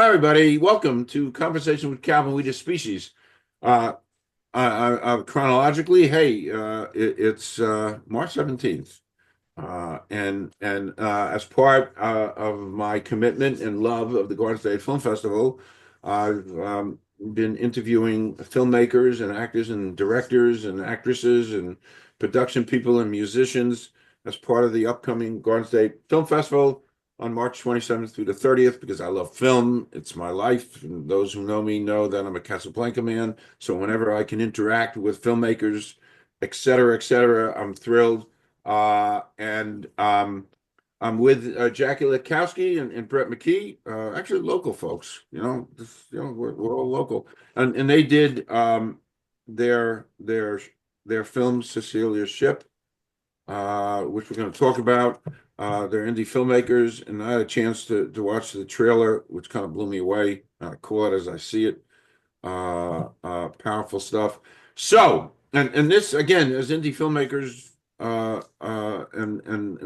Hi, everybody. Welcome to Conversation with Calvin. We Just Species. Uh, Chronologically, hey, it's March 17th. As part of my commitment and love of the Garden State Film Festival, I've been interviewing filmmakers and actors and directors and actresses and production people and musicians as part of the upcoming Garden State Film Festival on March 27th through the 30th because I love film. It's my life. And those who know me know that I'm a Casablanca man. So whenever I can interact with filmmakers, et cetera, I'm thrilled. I'm with Jackie Letkowski and Bret McKee, actually local folks. We're all local, and they did their their their film Cecelia Ship, which we're going to talk about. They're indie filmmakers, and I had a chance to watch the trailer, which kind of blew me away. I call it as I see it. Powerful stuff. So, and this again, as indie filmmakers, and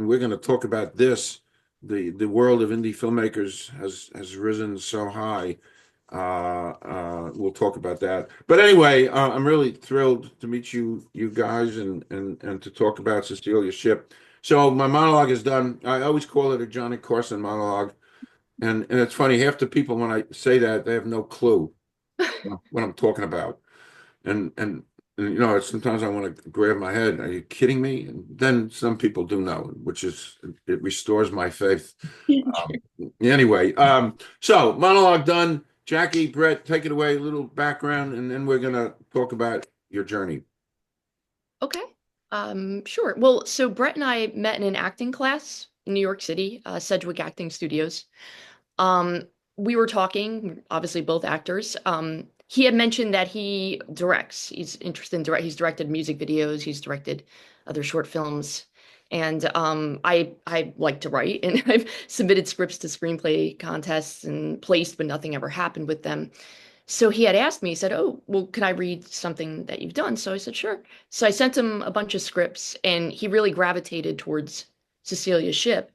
we're going to talk about this. The world of indie filmmakers has risen so high. We'll talk about that. But anyway, I'm really thrilled to meet you guys, and to talk about Cecilia Ship. So my monologue is done. I always call it a Johnny Carson monologue, and it's funny. Half the people when I say that they have no clue what I'm talking about. And sometimes I want to grab my head. Are you kidding me? And then some people do know, which is it restores my faith. Um, anyway, so monologue done. Jackie, Bret, take it away. A little background, and then we're gonna talk about your journey. Okay. Sure. Well, so Brett and I met in an acting class in New York City, Sedgwick Acting Studios. Um, we were talking, obviously both actors. He had mentioned that he directs. He's interested in direct. He's directed music videos. He's directed other short films. And I like to write, and I've submitted scripts to screenplay contests and placed, but nothing ever happened with them. So he had asked me, he said, "Oh, well, can I read something that you've done?" So I said, "Sure." So I sent him a bunch of scripts, and he really gravitated towards Cecilia's Ship.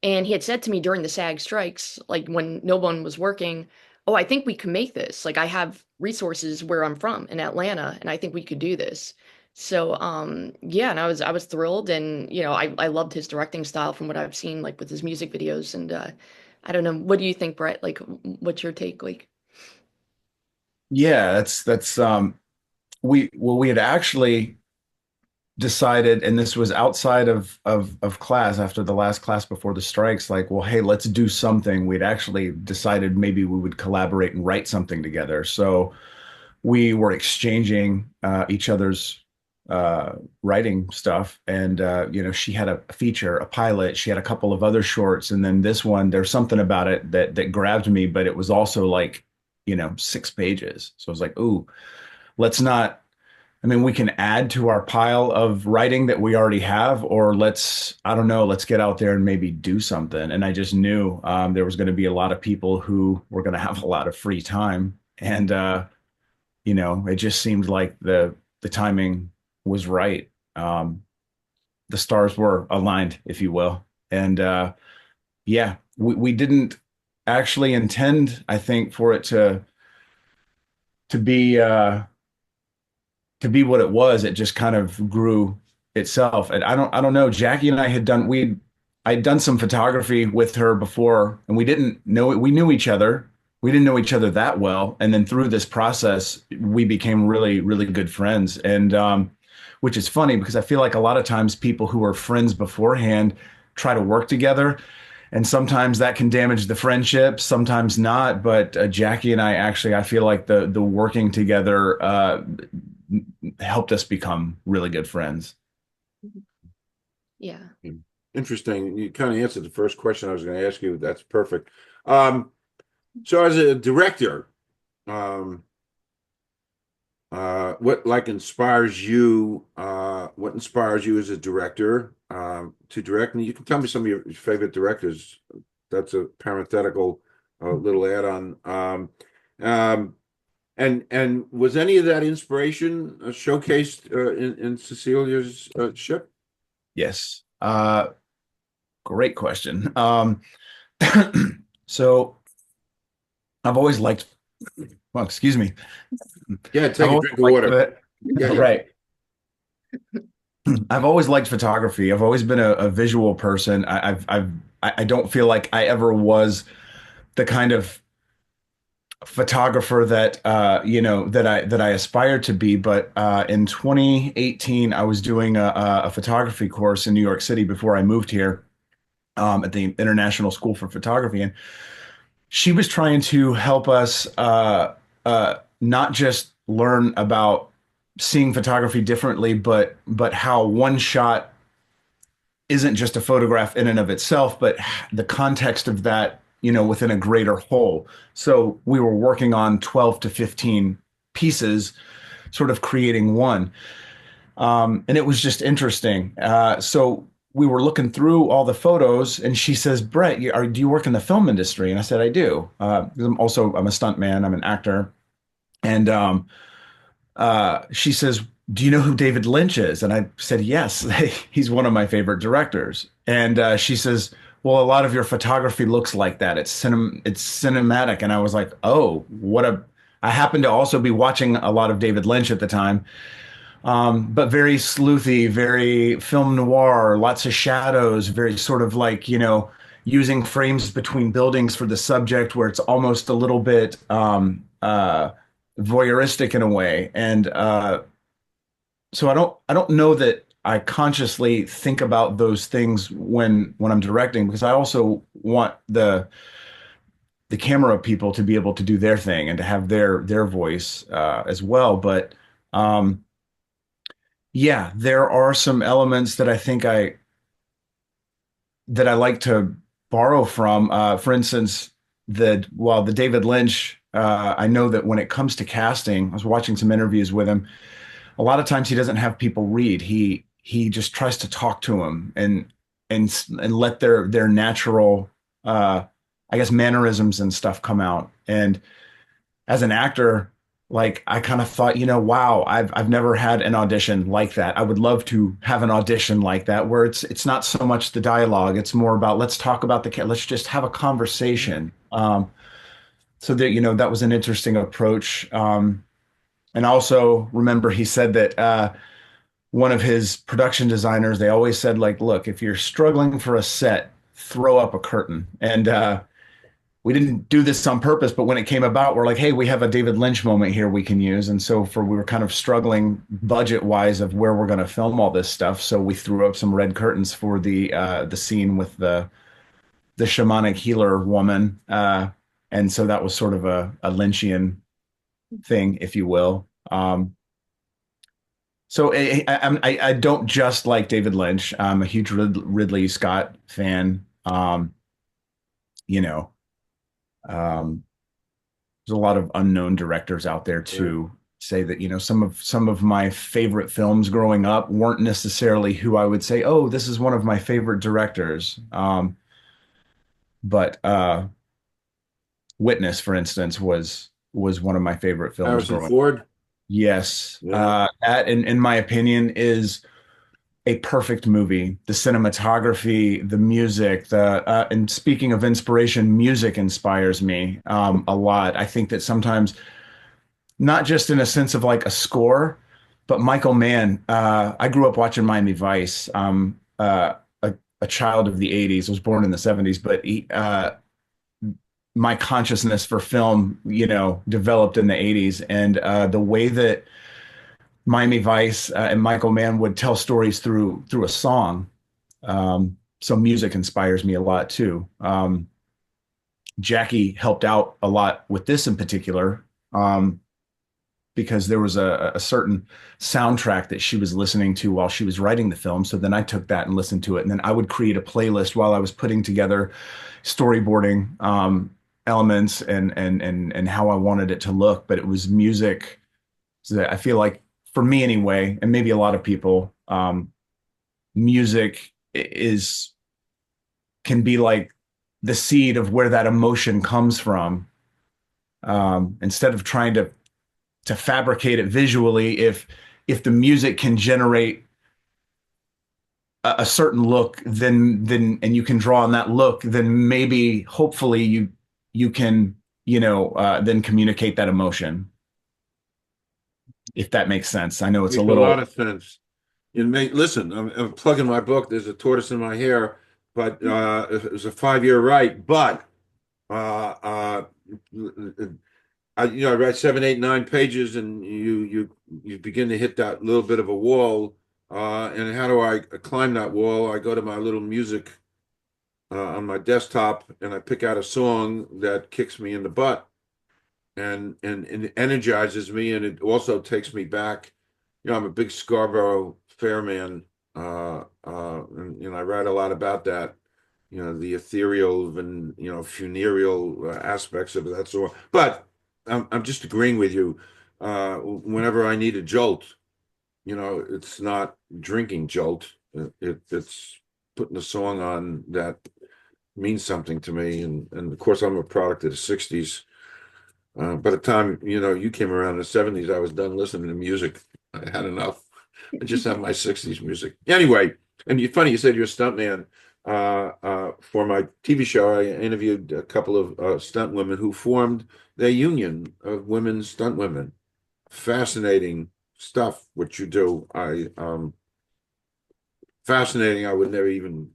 And he had said to me during the SAG strikes, like when no one was working, "Oh, I think we can make this. Like I have resources where I'm from in Atlanta, and I think we could do this." So yeah, and I was thrilled, and I loved his directing style from what I've seen, like with his music videos. And I don't know, what do you think, Brett? Like, what's your take? Like, Yeah, that's we had actually decided, and this was outside of class after the last class before the strikes, like, well, hey, let's do something. We'd actually decided maybe we would collaborate and write something together. So we were exchanging each other's writing stuff, and she had a feature, a pilot. She had a couple of other shorts, and then this one, there's something about it that grabbed me, but it was also like, 6 pages. So I was like, ooh, let's not. I mean, we can add to our pile of writing that we already have, or I don't know, let's get out there and maybe do something. And I just knew there was going to be a lot of people who were going to have a lot of free time. And it just seemed like the timing was right. The stars were aligned, if you will. And yeah, we didn't actually intend, I think, for it to be to be what it was. It just kind of grew itself. And I don't know. Jackie and I had done we I'd done some photography with her before, and we didn't know it. We knew each other. We didn't know each other that well. And then through this process, we became really, really good friends. And which is funny because I feel like a lot of times people who are friends beforehand try to work together. And sometimes that can damage the friendship, sometimes not. But Jackie and I actually, I feel like the working together helped us become really good friends. yeah. Interesting. You kind of answered the first question I was going to ask you. That's perfect. Um, so as a director, um, what like inspires you? What inspires you as a director to direct? And you can tell me some of your favorite directors. That's a parenthetical little add-on. Um, and was any of that inspiration showcased in Cecilia's ship? Yes. Great question. So I've always liked, well, excuse me. Yeah, I've take a always drink of liked water. it. Yeah, yeah. Right. I've always liked photography. I've always been a visual person. I don't feel like I ever was the kind of photographer that that I aspired to be. But in 2018, I was doing a photography course in New York City before I moved here, at the International School for Photography, and she was trying to help us not just learn about seeing photography differently, but how one shot isn't just a photograph in and of itself, but the context of that, within a greater whole. So we were working on 12 to 15 pieces, sort of creating one. And it was just interesting. So we were looking through all the photos, and she says, "Brett, do you work in the film industry?" And I said, "I do. 'Cause I'm a stunt man. I'm an actor." And she says, "Do you know who David Lynch is?" And I said, "Yes, he's one of my favorite directors." And she says, "Well, a lot of your photography looks like that. It's cinematic." And I was like, "Oh, what a." I happened to also be watching a lot of David Lynch at the time, but very sleuthy, very film noir, lots of shadows, very sort of like, using frames between buildings for the subject where it's almost a little bit voyeuristic in a way. And so I don't know that I consciously think about those things when I'm directing, because I also want the camera people to be able to do their thing and to have their voice as well. But yeah, there are some elements that I think I like to borrow from. For instance, the David Lynch. I know that when it comes to casting, I was watching some interviews with him. A lot of times he doesn't have people read. He just tries to talk to them and let their natural, I guess, mannerisms and stuff come out. And as an actor, like I kind of thought, wow, I've never had an audition like that. I would love to have an audition like that, where it's not so much the dialogue, it's more about let's talk about let's just have a conversation. So that that was an interesting approach. And also remember he said that one of his production designers, they always said, like, look, if you're struggling for a set, throw up a curtain. And we didn't do this on purpose, but when it came about, we're like, hey, we have a David Lynch moment here we can use. And so we were kind of struggling budget wise of where we're going to film all this stuff. So we threw up some red curtains for the scene with the shamanic healer woman. And so that was sort of a Lynchian thing, if you will. So I don't just like David Lynch. I'm a huge Ridley Scott fan. You know, um, there's a lot of unknown directors out there too. Say that some of my favorite films growing up weren't necessarily who I would say, oh, this is one of my favorite directors. But Witness, for instance, was one of my favorite films Harrison growing up. Ford. Yes, Yeah. that in my opinion is a perfect movie. The cinematography, the music, and speaking of inspiration, music inspires me a lot. I think that sometimes, not just in a sense of like a score, but Michael Mann. I grew up watching Miami Vice. A child of the '80s. Was born in the '70s, but my consciousness for film, developed in the '80s, and the way that Miami Vice and Michael Mann would tell stories through a song. So music inspires me a lot too. Jackie helped out a lot with this in particular, because there was a certain soundtrack that she was listening to while she was writing the film. So then I took that and listened to it, and then I would create a playlist while I was putting together storyboarding elements and how I wanted it to look. But it was music that I feel like, for me anyway, and maybe a lot of people, music is can be like the seed of where that emotion comes from. Instead of trying to fabricate it visually, if the music can generate a certain look, then and you can draw on that look, then maybe hopefully you can then communicate that emotion, if that makes sense. I know it's a Makes a lot little. of sense. Listen, I'm plugging my book. There's a tortoise in my hair, but it was a 5-year write. But uh, uh, I write 7, 8, 9 pages, and you begin to hit that little bit of a wall. And how do I climb that wall? I go to my little music on my desktop, and I pick out a song that kicks me in the butt and it energizes me, and it also takes me back. I'm a big Scarborough Fair man, and I write a lot about that. The ethereal and funereal aspects of that sort. But I'm just agreeing with you. Whenever I need a jolt, it's not drinking jolt. It's putting a song on that means something to me, and of course I'm a product of the '60s. By the time you came around in the '70s, I was done listening to music. I had enough. I just have my '60s music. Anyway, and funny you said you're a stuntman. For my TV show, I interviewed a couple of stunt women who formed their union of women stunt women. Fascinating stuff, what you do. Fascinating. I would never even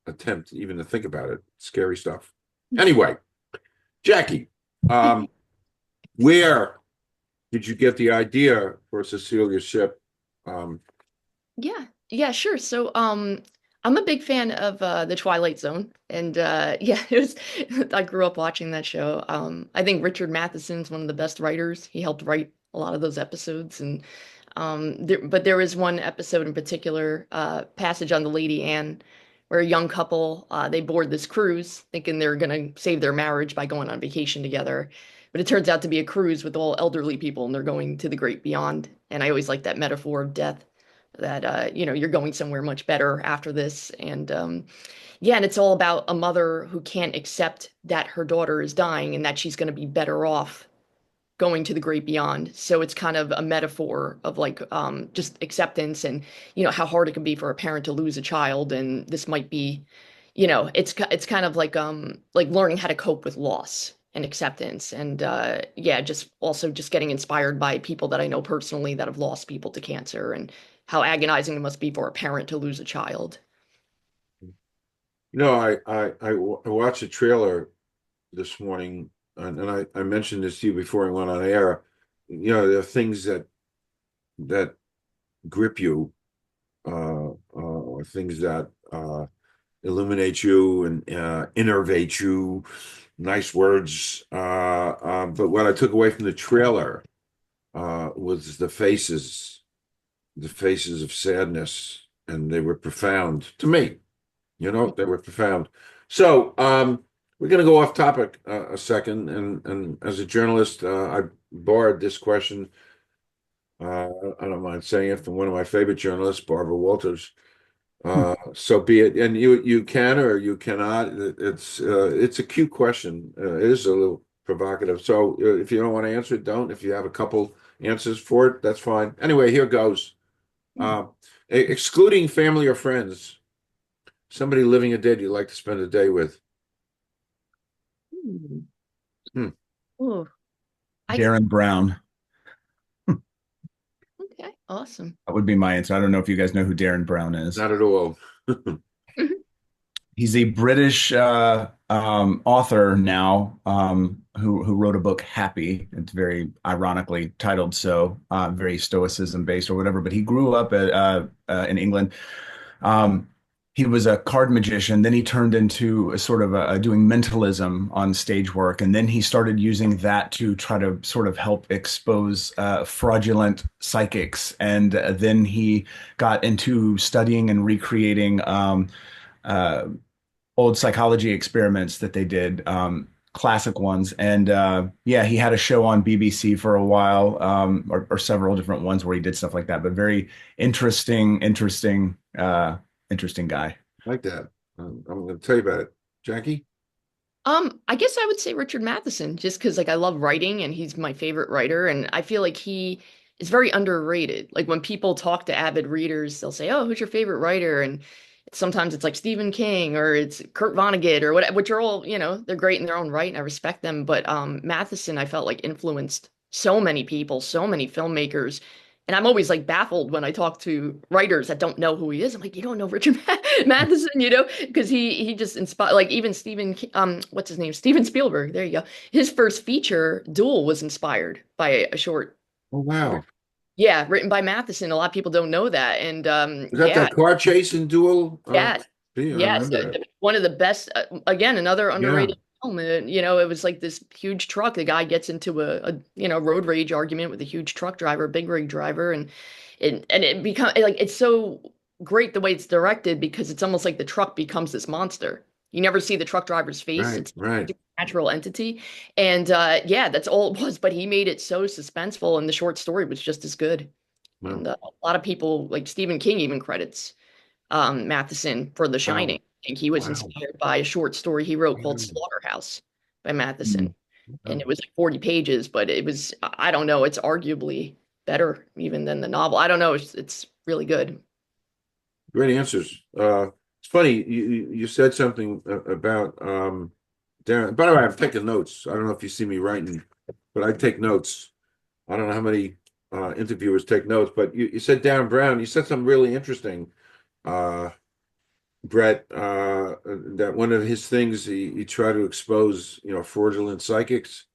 attempt even to think about it. Scary stuff. Anyway, Jackie, where did you get the idea for Cecilia's ship? Yeah, sure. So, I'm a big fan of the Twilight Zone, and yeah, it was. I grew up watching that show. I think Richard Matheson's one of the best writers. He helped write a lot of those episodes, and but there was one episode in particular, passage on the Lady Anne, where a young couple they board this cruise, thinking they're gonna save their marriage by going on vacation together. But it turns out to be a cruise with all elderly people, and they're going to the great beyond. And I always like that metaphor of death, that you're going somewhere much better after this. And yeah, and it's all about a mother who can't accept that her daughter is dying and that she's going to be better off going to the great beyond. So it's kind of a metaphor of like just acceptance, and how hard it can be for a parent to lose a child. And this might be, it's kind of like learning how to cope with loss and acceptance. And yeah, just also just getting inspired by people that I know personally that have lost people to cancer, and how agonizing it must be for a parent to lose a child. I watched a trailer this morning, and I mentioned this to you before I went on air. There are things that grip you, or things that illuminate you and innervate you. Nice words. But what I took away from the trailer was the faces of sadness, and they were profound to me. They were profound. So we're going to go off topic a second, and as a journalist, I borrowed this question. I don't mind saying it, from one of my favorite journalists, Barbara Walters. So be it, and you can or you cannot. It's a cute question. It is a little provocative. So if you don't want to answer it, don't. If you have a couple answers for it, that's fine. Anyway, here goes. Excluding family or friends, somebody living or dead you'd like to spend a day with. Hmm. Hmm. Oh, I Darren Brown. okay, awesome. That would be my answer. I don't know if you guys know who Darren Brown is. Not at all. Mhm. He's a British author now, who wrote a book, Happy. It's very ironically titled so, very stoicism based or whatever. But he grew up in England. Um, he was a card magician. Then he turned into a sort of doing mentalism on stage work, and then he started using that to try to sort of help expose fraudulent psychics. And then he got into studying and recreating. Uh, Old psychology experiments that they did, classic ones. And yeah, he had a show on BBC for a while, or several different ones where he did stuff like that. But very interesting guy. Like that. I'm going to tell you about it. Jackie? I guess I would say Richard Matheson, just because like I love writing and he's my favorite writer, and I feel like he is very underrated. Like when people talk to avid readers, they'll say, "Oh, who's your favorite writer?" And sometimes it's like Stephen King or it's Kurt Vonnegut or what, which are all, they're great in their own right and I respect them. But Matheson, I felt like influenced so many people, so many filmmakers. And I'm always like baffled when I talk to writers that don't know who he is. I'm like, you don't know Richard Matheson, because he just inspired, like even what's his name? Steven Spielberg. There you go. His first feature, Duel, was inspired by a short. Oh, wow. Yeah, written by Matheson. A lot of people don't know that. And Is that yeah, that car chase in Duel? yes, Yeah, I yes. remember that. One of the best, again, another Yeah, underrated film. It was like this huge truck. The guy gets into a road rage argument with a huge truck driver, big rig driver, and it becomes like it's so great the way it's directed because it's almost like the truck becomes this monster. You never see the truck driver's face. right, It's right. a natural entity. And yeah, that's all it was, but he made it so suspenseful and the short story was just as good. Wow, And a lot of people like Stephen King even credits Matheson for The wow, Shining. I think he was wow, inspired by a short story he wrote called wow. Slaughterhouse by Matheson. Mm. And Wow. it was like 40 pages, but it was, I don't know, it's arguably better even than the novel. I don't know, it's really good. Great answers. It's funny you said something about Darren. By the way, I've taken notes. I don't know if you see me writing, but I take notes. I don't know how many interviewers take notes, but you said Darren Brown. You said something really interesting, uh, Brett. That one of his things he tried to expose, fraudulent psychics.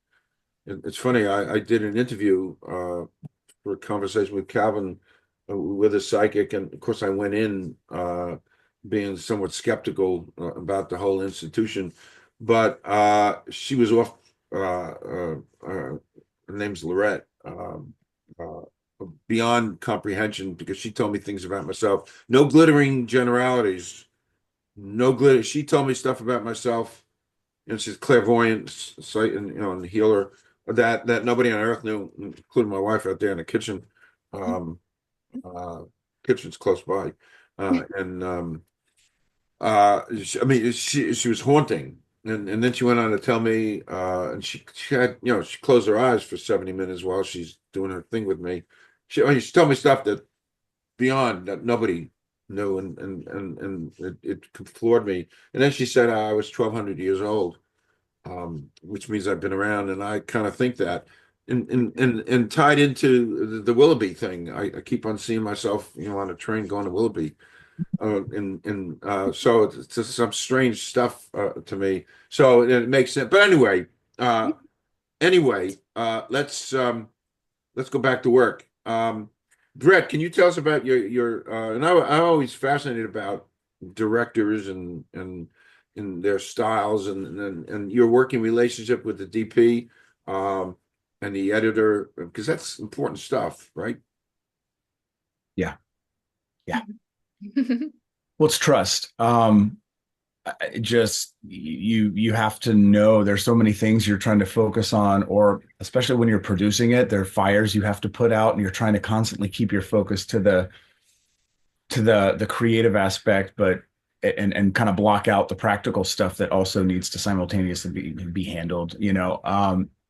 It's funny. I did an interview for a conversation with Calvin with a psychic, and of course I went in being somewhat skeptical about the whole institution, but she was off. Her name's Lorette. Uh, Beyond comprehension because she told me things about myself. No glittering generalities. No glitter. She told me stuff about myself, and she's clairvoyant, sight, and healer that nobody on earth knew, including my wife out there in the kitchen. Um, uh, Kitchen's close by, and I mean, she was haunting, and then she went on to tell me, and she had, she closed her eyes for 70 minutes while she's doing her thing with me. She told me stuff that beyond that nobody knew, and it floored me. And then she said I was 1,200 years old, which means I've been around, and I kind of think that. And tied into the Willoughby thing, I keep on seeing myself, on a train going to Willoughby, so it's just some strange stuff to me. So it makes sense. But let's go back to work. Brett, can you tell us about your and I'm always fascinated about directors and their styles and your working relationship with the DP and the editor, because that's important stuff, right? Yeah. Yeah. Well, it's trust. Just you have to know there's so many things you're trying to focus on, or especially when you're producing it, there are fires you have to put out, and you're trying to constantly keep your focus to the creative aspect, but and kind of block out the practical stuff that also needs to simultaneously be handled,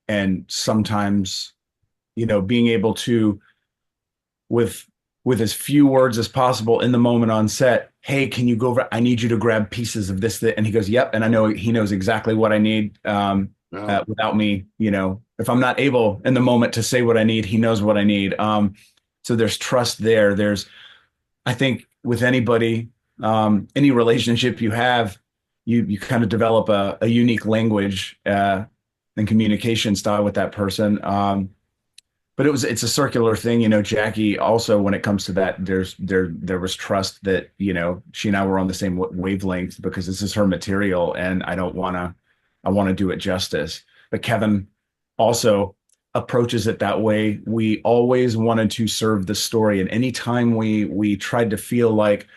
and sometimes, being able to with as few words as possible in the moment on set. Hey, can you go over? I need you to grab pieces of this, that, and he goes, yep. And I know he knows exactly what I need. Without me, if I'm not able in the moment to say what I need, he knows what I need. So there's trust there. I think with anybody, any relationship you have, you kind of develop a unique language and communication style with that person. But it's a circular thing, Jackie also, when it comes to that, there was trust that, she and I were on the same wavelength because this is her material and I want to do it justice. But Kevin also approaches it that way. We always wanted to serve the story. And anytime we tried to feel like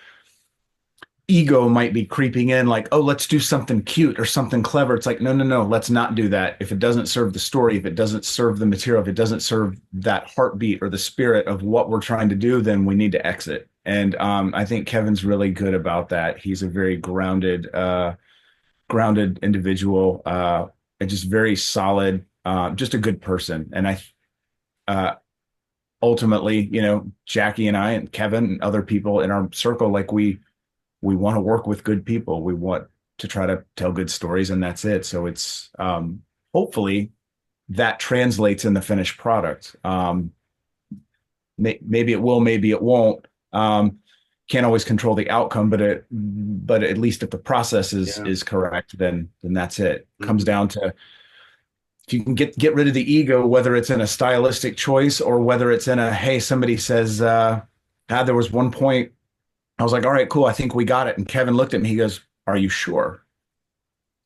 ego might be creeping in, like, oh, let's do something cute or something clever. It's like, no, let's not do that. If it doesn't serve the story, if it doesn't serve the material, if it doesn't serve that heartbeat or the spirit of what we're trying to do, then we need to exit. And I think Kevin's really good about that. He's a very grounded individual, and just very solid, just a good person. And ultimately, Jackie and I and Kevin and other people in our circle, like we we want to work with good people. We want to try to tell good stories, and that's it. So it's hopefully that translates in the finished product. Maybe it will, maybe it won't. Can't always control the outcome, but at least if the process Yeah. is correct, then that's it. Comes Mhm. down to if you can get rid of the ego, whether it's in a stylistic choice or whether it's in a hey, somebody says, there was one point I was like, all right, cool, I think we got it. And Kevin looked at me, he goes, are you sure?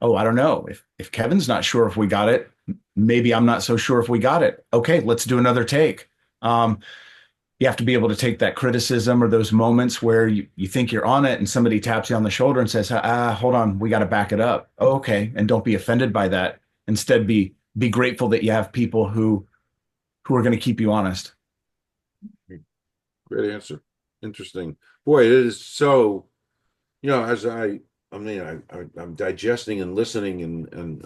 Oh, I don't know. If Kevin's not sure if we got it, maybe I'm not so sure if we got it. Okay, let's do another take. Um, you have to be able to take that criticism or those moments where you think you're on it and somebody taps you on the shoulder and says, hold on, we got to back it up. Oh, okay. And don't be offended by that. Instead, be grateful that you have people who are going to keep you honest. Great answer. Interesting. Boy, it is so, as I'm digesting and listening and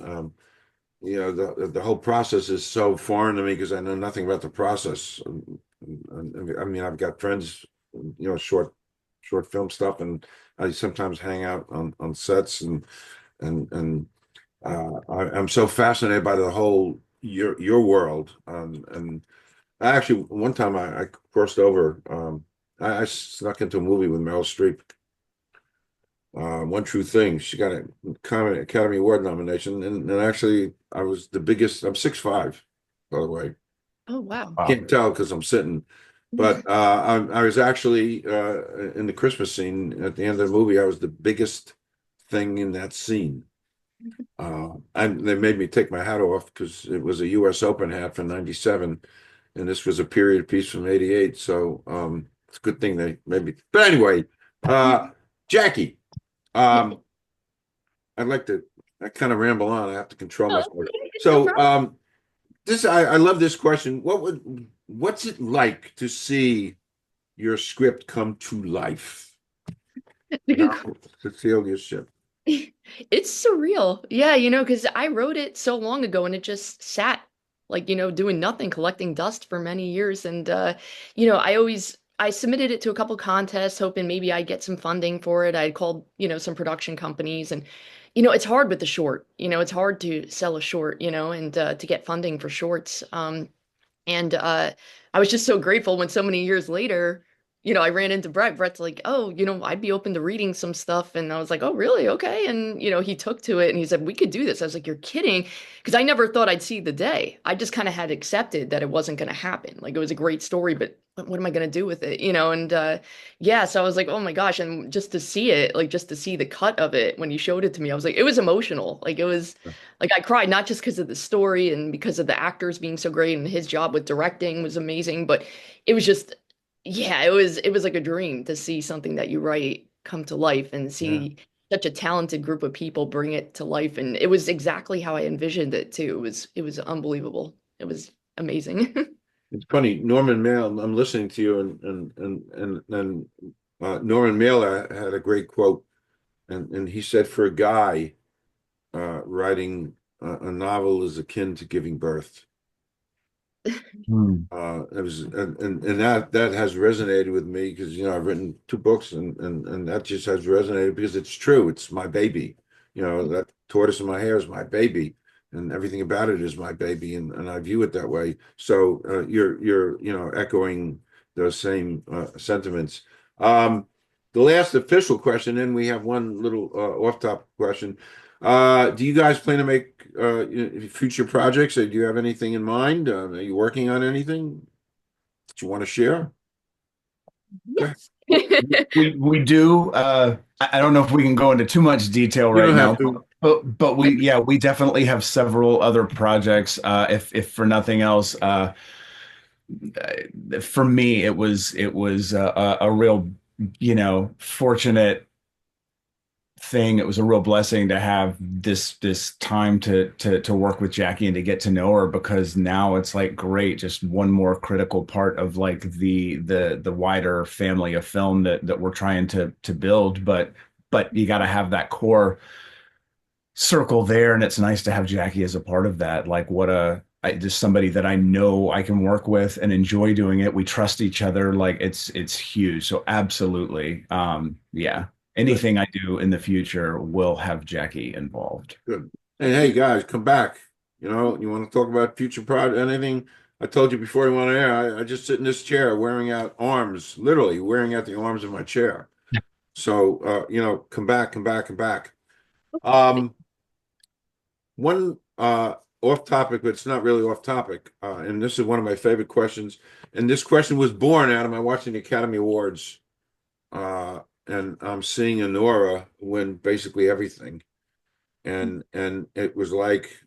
the whole process is so foreign to me because I know nothing about the process. I mean, I've got friends, short film stuff, and I sometimes hang out on sets and I'm so fascinated by the whole your world. And I actually one time I crossed over. I snuck into a movie with Meryl Streep. One True Thing. She got a Academy Award nomination, and actually I was the biggest. I'm 6'5", by the way. Oh, wow. Wow. Can't tell because I'm sitting. But I was actually in the Christmas scene at the end of the movie. I was the biggest thing in that scene. And they made me take my hat off because it was a US Open hat from '97, and this was a period piece from '88. So it's a good thing they made me. But anyway, Jackie, Yeah. um, I'd like to. I kind of ramble on. I have to control Oh, myself. okay. No So problem. this I love this question. What's it like to see your script come to life? How Cecilia's ship. It's surreal. Yeah, because I wrote it so long ago and it just sat like, doing nothing, collecting dust for many years. And I submitted it to a couple contests, hoping maybe I'd get some funding for it. I called, some production companies and it's hard with the short. It's hard to sell a short, and to get funding for shorts. And I was just so grateful when so many years later, I ran into Bret. Bret's like, oh, I'd be open to reading some stuff. And I was like, oh, really? Okay. And, he took to it and he said, we could do this. I was like, you're kidding. Because I never thought I'd see the day. I just kind of had accepted that it wasn't going to happen. Like, it was a great story, but what am I going to do with it? And yeah, so I was like, oh my gosh. And just to see it, like, just to see the cut of it when he showed it to me, I was like, it was emotional. Like, it was. Like I cried not just because of the story and because of the actors being so great and his job with directing was amazing, but it was just yeah, it was like a dream to see something that you write come to life and Yeah. see such a talented group of people bring it to life and it was exactly how I envisioned it too. It was unbelievable. It was amazing. It's funny, Norman Mailer. I'm listening to you, and Norman Mailer had a great quote, and he said, "For a guy, writing a novel is akin to giving birth." Hmm. It was, and that has resonated with me because I've written two books, and that just has resonated because it's true. It's my baby. That tortoise in my hair is my baby, and everything about it is my baby, and I view it that way. So you're echoing those same sentiments. The last official question, then we have one little off-topic question. Do you guys plan to make future projects? Or do you have anything in mind? Are you working on anything that you want to share? Okay. Yes. We do. I don't know if we can go into too much detail You right don't have now, to. but we definitely have several other projects. If for nothing else, for me, it was a real, fortunate thing. It was a real blessing to have this time to work with Jackie and to get to know her because now it's like great, just one more critical part of like the wider family of film that we're trying to build. But you got to have that core circle there, and it's nice to have Jackie as a part of that. Like just somebody that I know I can work with and enjoy doing it. We trust each other. Like it's huge. So absolutely. Yeah. anything I do in the future will have Jackie involved. Good. And hey, guys, come back. You know, you want to talk about future project, anything? I told you before you went on air, I just sit in this chair wearing out arms, literally wearing out the arms of my chair. So, you know, come back, come back, come back. Um, one off topic, but it's not really off topic. And this is one of my favorite questions. And this question was born out of my watching the Academy Awards. And I'm seeing Honora win basically everything. And it was like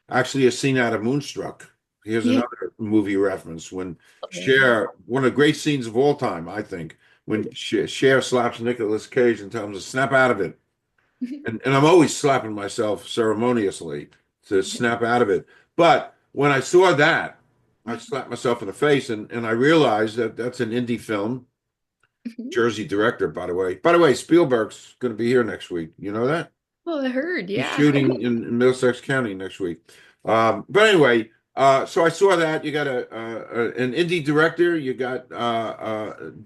actually a scene out of Moonstruck. Here's Yeah. another movie reference when Okay. Cher, one of the great scenes of all time, I think, when Cher slaps Nicolas Cage and tells him to snap out of it. And I'm always slapping myself ceremoniously to snap out of it. But when I saw that, I slapped myself in the face and I realized that that's an indie film. Jersey director, by the way. By the way, Spielberg's going to be here next week. You know that? Oh, I heard. He's Yeah. shooting in Middlesex County next week. But anyway, so I saw that you got an indie director, you got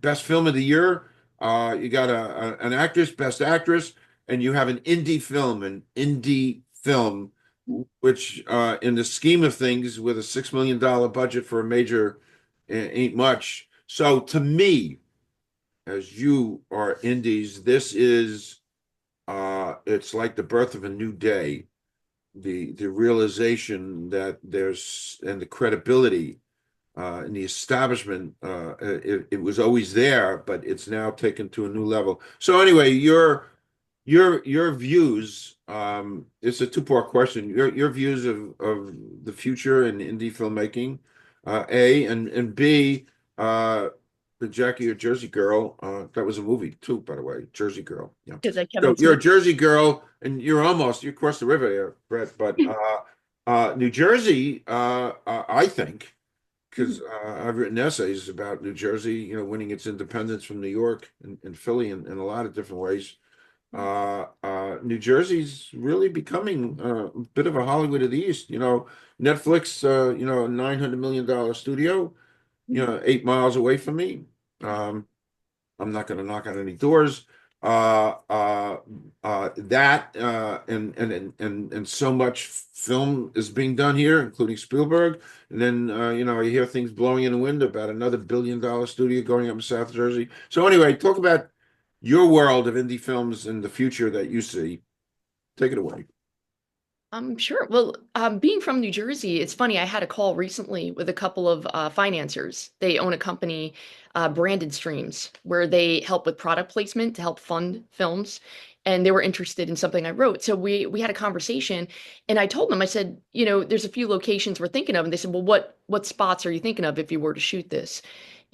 best film of the year, you got an actress, best actress, and you have an indie film, which in the scheme of things, with a $6 million budget for a major, ain't much. So to me, as you are indies, this is it's like the birth of a new day. The realization that there's and the credibility and the establishment it was always there, but it's now taken to a new level. So anyway, your views, it's a two-part question. Your views of the future in indie filmmaking, A, and B, the Jackie or Jersey Girl, that was a movie too, by the way, Jersey Girl. Yeah. Because I So Kevin you're a Smith. Jersey girl, and you're across the river there, Brett. But New Jersey, I think, because I've written essays about New Jersey, you know, winning its independence from New York and Philly in a lot of different ways. New Jersey's really becoming a bit of a Hollywood of the East. You know, Netflix, you know, $900 million studio, you know, 8 miles away from me. I'm not going to knock on any doors. That and so much film is being done here, including Spielberg. And then you know, I hear things blowing in the wind about another $1 billion studio going up in South Jersey. So anyway, talk about your world of indie films in the future that you see. Take it away. Sure. Well, being from New Jersey, it's funny. I had a call recently with a couple of financiers. They own a company, Branded Streams, where they help with product placement to help fund films, and they were interested in something I wrote. So we had a conversation, and I told them, I said, you know, there's a few locations we're thinking of, and they said, well, what spots are you thinking of if you were to shoot this?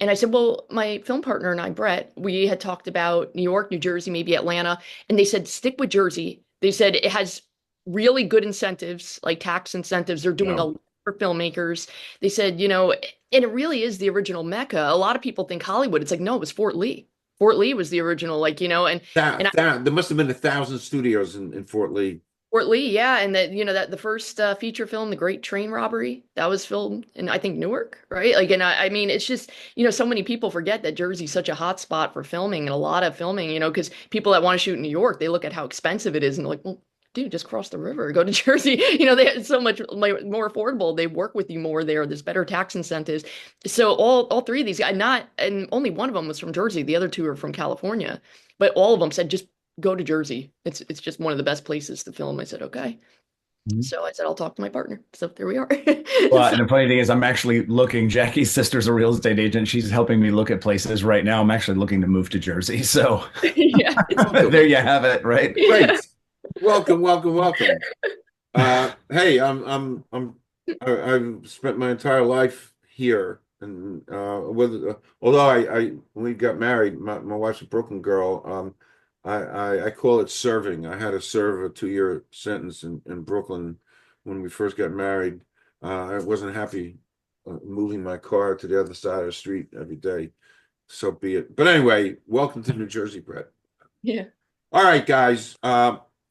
And I said, well, my film partner and I, Brett, we had talked about New York, New Jersey, maybe Atlanta, and they said stick with Jersey. They said it has really good incentives, like tax incentives. They're doing Yeah. a lot for filmmakers. They said, you know, and it really is the original Mecca. A lot of people think Hollywood. It's like, no, it was Fort Lee. Fort Lee was the original, like, you know, and There must have been 1,000 studios in Fort Lee. Fort Lee, yeah, and that you know that the first feature film, The Great Train Robbery, that was filmed in I think Newark, right? Like, and I mean, it's just you know so many people forget that Jersey's such a hot spot for filming and a lot of filming, you know, because people that want to shoot in New York, they look at how expensive it is and they're like, well, dude, just cross the river, go to Jersey. You know, they it's so much more affordable. They work with you more there. There's better tax incentives. So all three of these guys, not and only one of them was from Jersey. The other two are from California, but all of them said just go to Jersey. It's just one of the best places to film. I said, okay. Mhm. So I said, I'll talk to my partner. So there we are. Well, So, and the funny thing is, I'm actually looking. Jackie's sister's a real estate agent. She's helping me look at places right now. I'm actually looking to move to Jersey. So yeah, there you have it, right? Great. Welcome, welcome, welcome. Hey, I've spent my entire life here, and although I when we got married, my wife's a Brooklyn girl. I call it serving. I had to serve a 2-year sentence in Brooklyn when we first got married. I wasn't happy moving my car to the other side of the street every day. So be it. But anyway, welcome to New Jersey, Brett. yeah. All right, guys.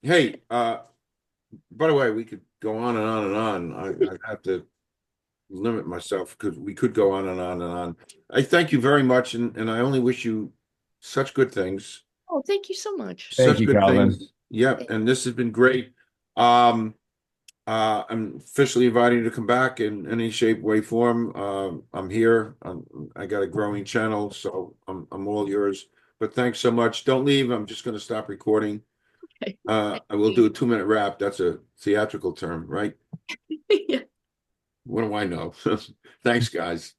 Hey, by the way, we could go on and on and on. I have to limit myself because we could go on and on and on. I thank you very much, and I only wish you such good things. Oh, thank you so much. Thank Such you, good Calvin. things. Yep, and this has been great. I'm officially inviting you to come back in any shape, way, form. I'm here. I got a growing channel, so I'm all yours. But thanks so much. Don't leave. I'm just going to stop recording. Okay. I will do a 2-minute wrap. That's a theatrical term, right? Yeah. What do I know? Thanks, guys.